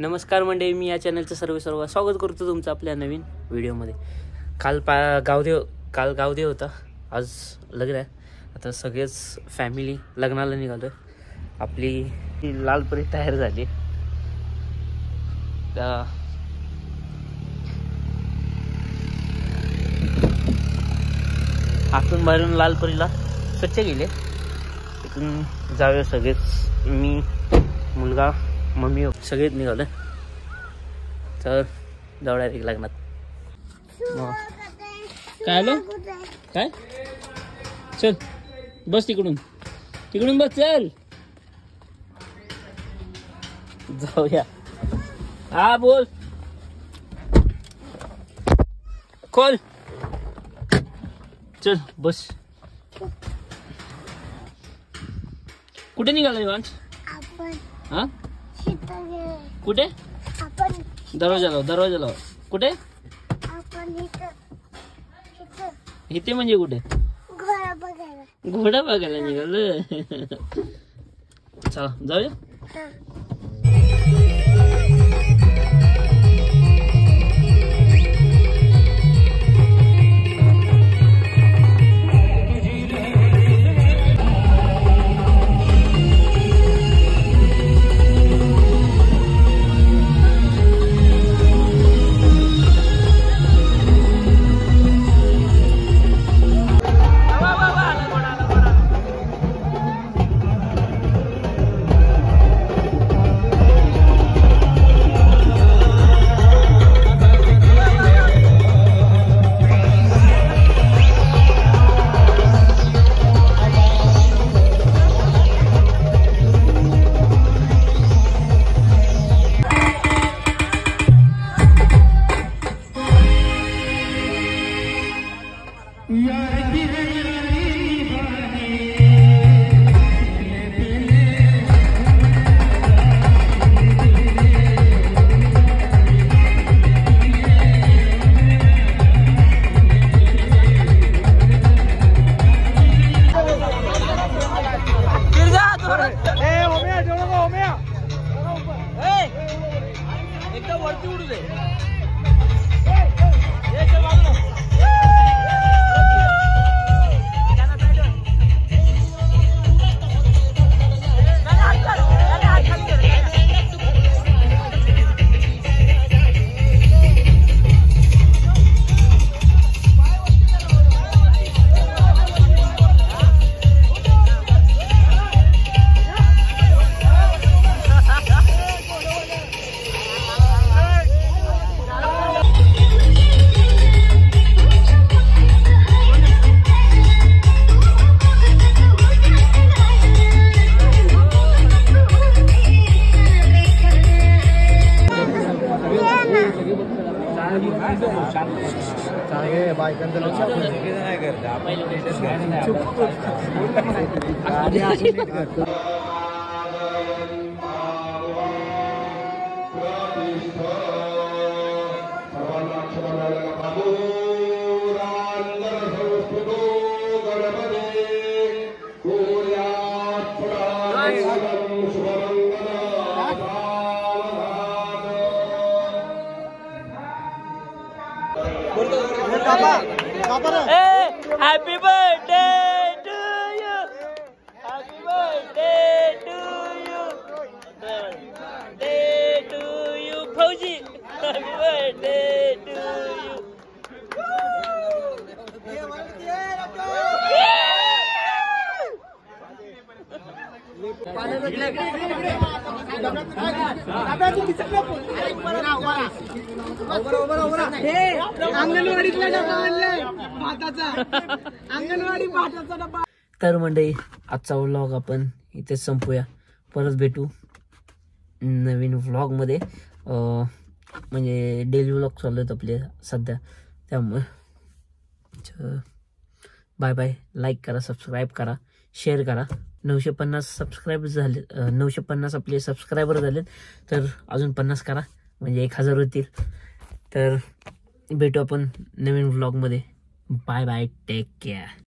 नमस्कार मंडळी, मी या चॅनलचं सर्व स्वागत करतो तुमचं आपल्या नवीन व्हिडिओमध्ये। काल गावदेव होता, आज लग्न आहे। आता सगळेच फॅमिली लग्नाला निघालोय। आपली लालपरी तयार झाली। आतून बाहेरून लालपरीला स्वच्छ केले। इथून जाऊया सगळेच, मी, मुलगा, मम्मी सगळेच निघाले। तर जाऊया एक लग्नात। काय आलो काय? चल बस, तिकडून बस, चल जाऊया। हा बोल, खोल, चल बस। कुठे निघाला वांच? हा कुठे? दरवाजा लाव। कुठे? इथे म्हणजे कुठे? घोडा बघायला निघाल। चला जाऊया। Happy birthday to you. Happy birthday to you. Birthday to you, Fauji. Happy birthday to you. तर मंडळी, आजचा व्लॉग आपण इथे संपूया। परत भेटू नवीन व्लॉग मध्ये। म्हणजे डेली व्लॉग चालू आहेत आपले सध्या, त्यामुळे बाय बाय। लाईक करा, सबस्क्राईब करा, शेअर करा। 950 सबस्क्राईब झाले, 950 आपले सबस्क्रायबर झालेत, तर अजून 50 करा, म्हणजे 1000 होतील। तर भेटू आपण नवीन व्लॉग मध्ये। Bye bye, take care.